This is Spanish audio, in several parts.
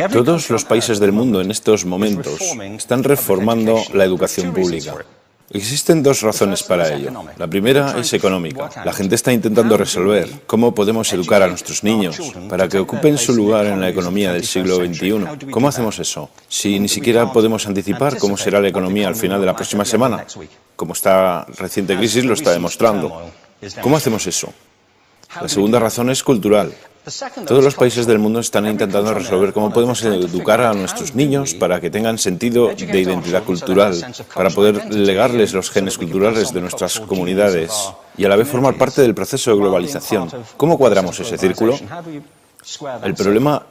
Todos los países del mundo en estos momentos están reformando la educación pública. Existen dos razones para ello. La primera es económica. La gente está intentando resolver cómo podemos educar a nuestros niños para que ocupen su lugar en la economía del siglo XXI. ¿Cómo hacemos eso? Si ni siquiera podemos anticipar cómo será la economía al final de la próxima semana, como esta reciente crisis lo está demostrando. ¿Cómo hacemos eso? La segunda razón es cultural. Todos los países del mundo están intentando resolver cómo podemos educar a nuestros niños para que tengan sentido de identidad cultural, para poder legarles los genes culturales de nuestras comunidades y a la vez formar parte del proceso de globalización. ¿Cómo cuadramos ese círculo? El problema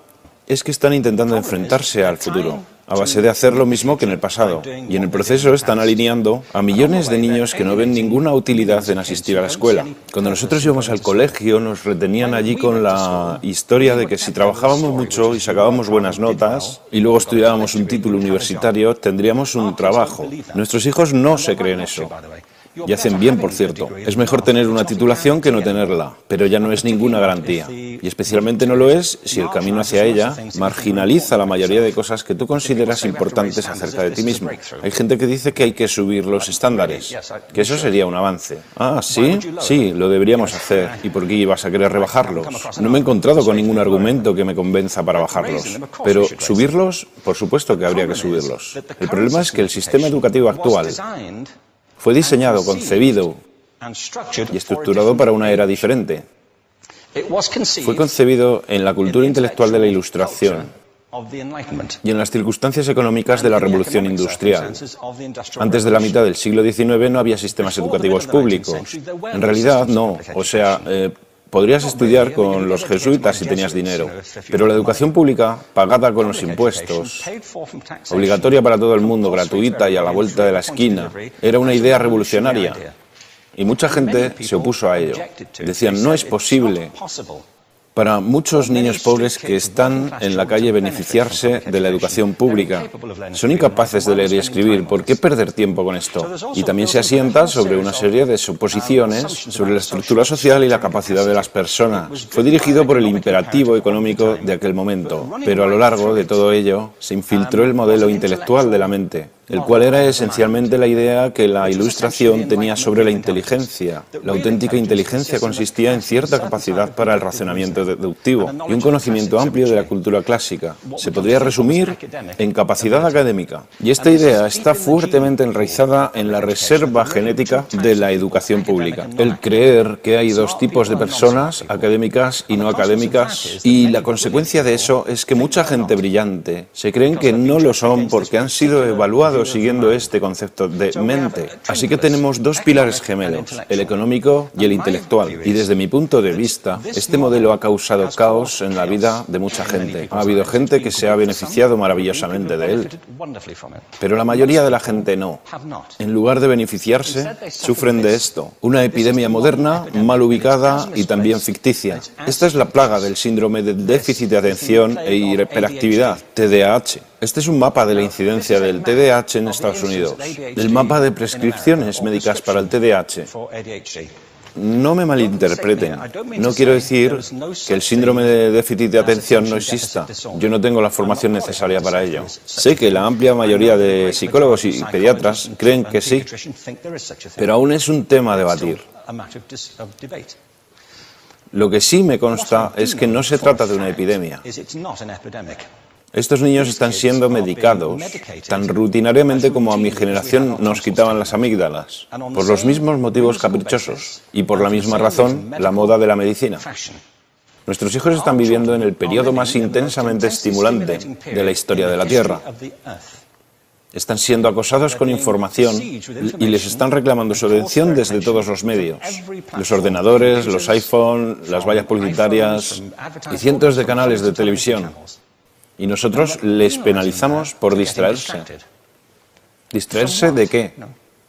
es que están intentando enfrentarse al futuro, a base de hacer lo mismo que en el pasado. Y en el proceso están alineando a millones de niños que no ven ninguna utilidad en asistir a la escuela. Cuando nosotros íbamos al colegio nos retenían allí con la historia de que si trabajábamos mucho y sacábamos buenas notas y luego estudiábamos un título universitario, tendríamos un trabajo. Nuestros hijos no se creen eso. Y hacen bien, por cierto. Es mejor tener una titulación que no tenerla, pero ya no es ninguna garantía. Y especialmente no lo es si el camino hacia ella marginaliza la mayoría de cosas que tú consideras importantes acerca de ti mismo. Hay gente que dice que hay que subir los estándares, que eso sería un avance. Ah, ¿sí? Sí, lo deberíamos hacer. ¿Y por qué ibas a querer rebajarlos? No me he encontrado con ningún argumento que me convenza para bajarlos. Pero subirlos, por supuesto que habría que subirlos. El problema es que el sistema educativo actual fue diseñado, concebido y estructurado para una era diferente. Fue concebido en la cultura intelectual de la Ilustración y en las circunstancias económicas de la Revolución Industrial. Antes de la mitad del siglo XIX no había sistemas educativos públicos. En realidad, no. O sea, podrías estudiar con los jesuitas si tenías dinero, pero la educación pública, pagada con los impuestos, obligatoria para todo el mundo, gratuita y a la vuelta de la esquina, era una idea revolucionaria. Y mucha gente se opuso a ello. Decían, no es posible para muchos niños pobres que están en la calle beneficiarse de la educación pública. Son incapaces de leer y escribir. ¿Por qué perder tiempo con esto? Y también se asienta sobre una serie de suposiciones sobre la estructura social y la capacidad de las personas. Fue dirigido por el imperativo económico de aquel momento, pero a lo largo de todo ello se infiltró el modelo intelectual de la mente, el cual era esencialmente la idea que la Ilustración tenía sobre la inteligencia. La auténtica inteligencia consistía en cierta capacidad para el razonamiento deductivo y un conocimiento amplio de la cultura clásica. Se podría resumir en capacidad académica. Y esta idea está fuertemente enraizada en la reserva genética de la educación pública. El creer que hay dos tipos de personas, académicas y no académicas, y la consecuencia de eso es que mucha gente brillante se creen que no lo son porque han sido evaluados siguiendo este concepto de mente. Así que tenemos dos pilares gemelos, el económico y el intelectual. Y desde mi punto de vista, este modelo ha causado caos en la vida de mucha gente. Ha habido gente que se ha beneficiado maravillosamente de él, pero la mayoría de la gente no. En lugar de beneficiarse, sufren de esto. Una epidemia moderna, mal ubicada y también ficticia. Esta es la plaga del síndrome de déficit de atención e hiperactividad, TDAH. Este es un mapa de la incidencia del TDAH en Estados Unidos, el mapa de prescripciones médicas para el TDAH. No me malinterpreten, no quiero decir que el síndrome de déficit de atención no exista. Yo no tengo la formación necesaria para ello. Sé que la amplia mayoría de psicólogos y pediatras creen que sí, pero aún es un tema a debatir. Lo que sí me consta es que no se trata de una epidemia. Estos niños están siendo medicados tan rutinariamente como a mi generación nos quitaban las amígdalas, por los mismos motivos caprichosos y por la misma razón, la moda de la medicina. Nuestros hijos están viviendo en el periodo más intensamente estimulante de la historia de la Tierra. Están siendo acosados con información y les están reclamando su atención desde todos los medios. Los ordenadores, los iPhone, las vallas publicitarias y cientos de canales de televisión. Y nosotros les penalizamos por distraerse. ¿Distraerse de qué?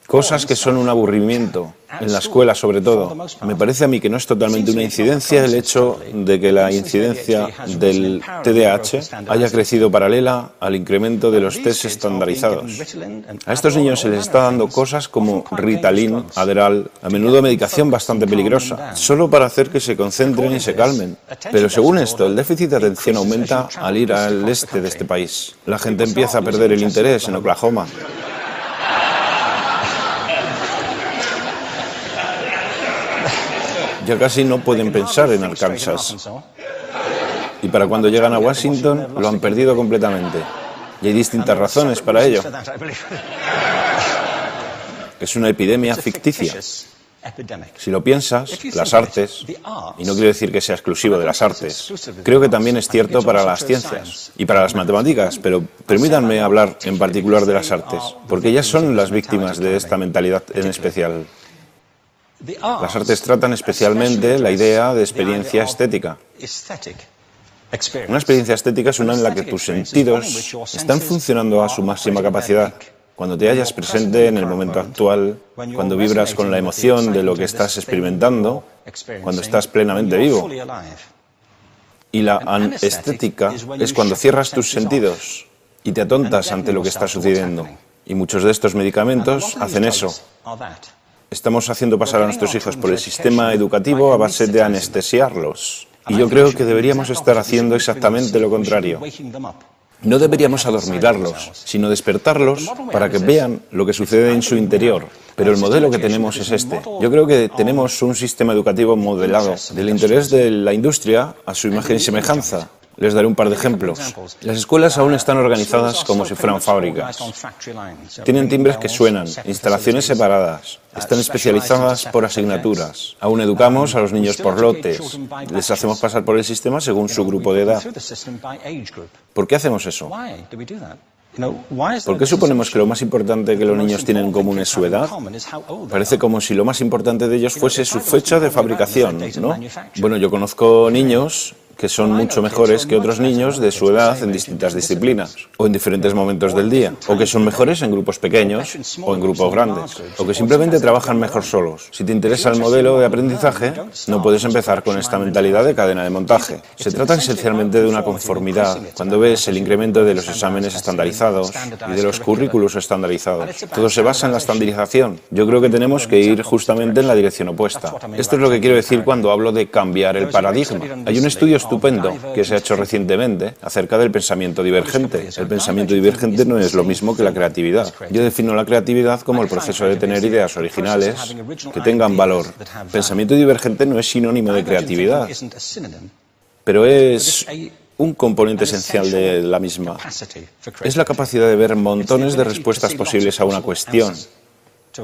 Cosas que son un aburrimiento, en la escuela sobre todo. Me parece a mí que no es totalmente una incidencia el hecho de que la incidencia del TDAH haya crecido paralela al incremento de los test estandarizados. A estos niños se les está dando cosas como Ritalin, Adderall, a menudo medicación bastante peligrosa, solo para hacer que se concentren y se calmen. Pero según esto, el déficit de atención aumenta al ir al este de este país. La gente empieza a perder el interés en Oklahoma. Ya casi no pueden pensar en Arkansas. Y para cuando llegan a Washington, lo han perdido completamente. Y hay distintas razones para ello. Es una epidemia ficticia. Si lo piensas, las artes, y no quiero decir que sea exclusivo de las artes, creo que también es cierto para las ciencias y para las matemáticas, pero permítanme hablar en particular de las artes, porque ellas son las víctimas de esta mentalidad en especial. Las artes tratan especialmente la idea de experiencia estética. Una experiencia estética es una en la que tus sentidos están funcionando a su máxima capacidad. Cuando te hallas presente en el momento actual, cuando vibras con la emoción de lo que estás experimentando, cuando estás plenamente vivo. Y la anestética es cuando cierras tus sentidos y te atontas ante lo que está sucediendo. Y muchos de estos medicamentos hacen eso. Estamos haciendo pasar a nuestros hijos por el sistema educativo a base de anestesiarlos. Y yo creo que deberíamos estar haciendo exactamente lo contrario. No deberíamos adormilarlos, sino despertarlos para que vean lo que sucede en su interior. Pero el modelo que tenemos es este. Yo creo que tenemos un sistema educativo modelado del interés de la industria a su imagen y semejanza. Les daré un par de ejemplos. Las escuelas aún están organizadas como si fueran fábricas. Tienen timbres que suenan, instalaciones separadas, están especializadas por asignaturas. Aún educamos a los niños por lotes. Les hacemos pasar por el sistema según su grupo de edad. ¿Por qué hacemos eso? ¿Por qué suponemos que lo más importante que los niños tienen en común es su edad? Parece como si lo más importante de ellos fuese su fecha de fabricación, ¿no? Bueno, yo conozco niños que son mucho mejores que otros niños de su edad en distintas disciplinas, o en diferentes momentos del día, o que son mejores en grupos pequeños o en grupos grandes, o que simplemente trabajan mejor solos. Si te interesa el modelo de aprendizaje, no puedes empezar con esta mentalidad de cadena de montaje. Se trata esencialmente de una conformidad. Cuando ves el incremento de los exámenes estandarizados y de los currículos estandarizados, todo se basa en la estandarización. Yo creo que tenemos que ir justamente en la dirección opuesta. Esto es lo que quiero decir cuando hablo de cambiar el paradigma. Hay un estudio estupendo que se ha hecho recientemente acerca del pensamiento divergente. El pensamiento divergente no es lo mismo que la creatividad. Yo defino la creatividad como el proceso de tener ideas originales que tengan valor. Pensamiento divergente no es sinónimo de creatividad, pero es un componente esencial de la misma. Es la capacidad de ver montones de respuestas posibles a una cuestión.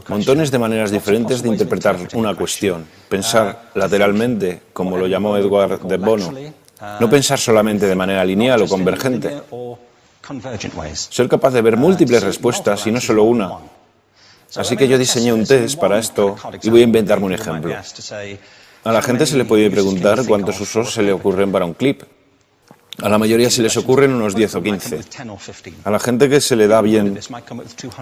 Montones de maneras diferentes de interpretar una cuestión. Pensar lateralmente, como lo llamó Edward de Bono. No pensar solamente de manera lineal o convergente. Ser capaz de ver múltiples respuestas y no solo una. Así que yo diseñé un test para esto y voy a inventarme un ejemplo. A la gente se le puede preguntar cuántos usos se le ocurren para un clip. A la mayoría se les ocurren unos 10 o 15. A la gente que se le da bien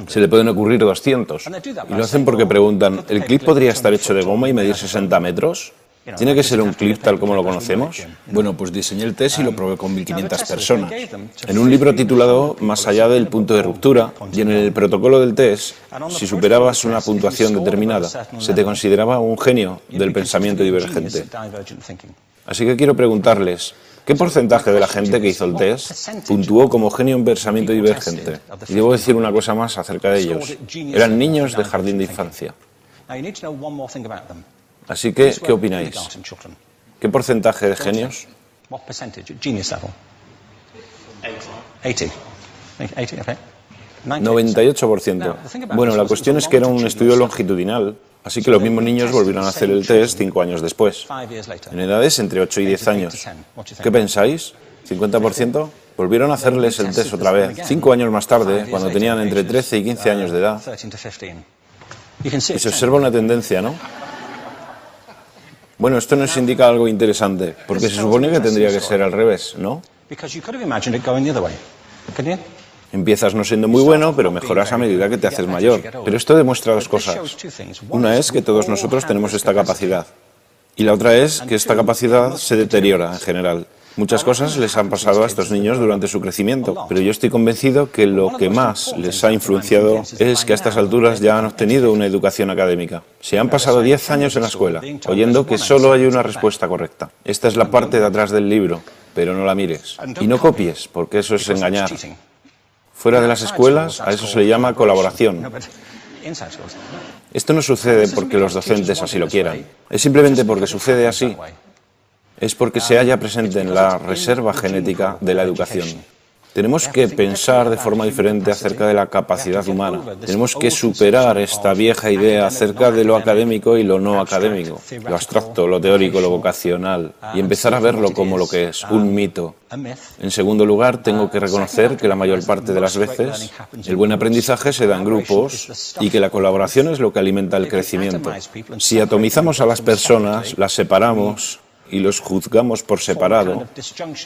se le pueden ocurrir 200. Y lo hacen porque preguntan, ¿el clip podría estar hecho de goma y medir 60 metros? ¿Tiene que ser un clip tal como lo conocemos? Bueno, pues diseñé el test y lo probé con 1.500 personas. En un libro titulado Más allá del punto de ruptura, y en el protocolo del test, si superabas una puntuación determinada, se te consideraba un genio del pensamiento divergente. Así que quiero preguntarles, ¿qué porcentaje de la gente que hizo el test puntuó como genio en pensamiento divergente? Y debo decir una cosa más acerca de ellos. Eran niños de jardín de infancia. Así que, ¿qué opináis? ¿Qué porcentaje de genios? 98%. Bueno, la cuestión es que era un estudio longitudinal, así que los mismos niños volvieron a hacer el test 5 años después, en edades entre 8 y 10 años. ¿Qué pensáis? ¿50%? Volvieron a hacerles el test otra vez, 5 años más tarde, cuando tenían entre 13 y 15 años de edad. Y se observa una tendencia, ¿no? Bueno, esto nos indica algo interesante, porque se supone que tendría que ser al revés, ¿no? Empiezas no siendo muy bueno, pero mejoras a medida que te haces mayor. Pero esto demuestra dos cosas. Una es que todos nosotros tenemos esta capacidad. Y la otra es que esta capacidad se deteriora en general. Muchas cosas les han pasado a estos niños durante su crecimiento, pero yo estoy convencido que lo que más les ha influenciado es que a estas alturas ya han obtenido una educación académica. Se han pasado 10 años en la escuela, oyendo que solo hay una respuesta correcta. Esta es la parte de atrás del libro, pero no la mires. Y no copies, porque eso es engañar. Fuera de las escuelas, a eso se le llama colaboración. Esto no sucede porque los docentes así lo quieran. Es simplemente porque sucede así. Es porque se halla presente en la reserva genética de la educación. Tenemos que pensar de forma diferente acerca de la capacidad humana. Tenemos que superar esta vieja idea acerca de lo académico y lo no académico, lo abstracto, lo teórico, lo vocacional, y empezar a verlo como lo que es, un mito. En segundo lugar, tengo que reconocer que la mayor parte de las veces el buen aprendizaje se da en grupos y que la colaboración es lo que alimenta el crecimiento. Si atomizamos a las personas, las separamos y los juzgamos por separado,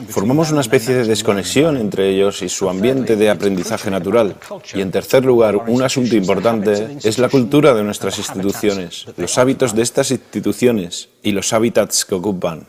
formamos una especie de desconexión entre ellos y su ambiente de aprendizaje natural. Y en tercer lugar, un asunto importante es la cultura de nuestras instituciones, los hábitos de estas instituciones y los hábitats que ocupan.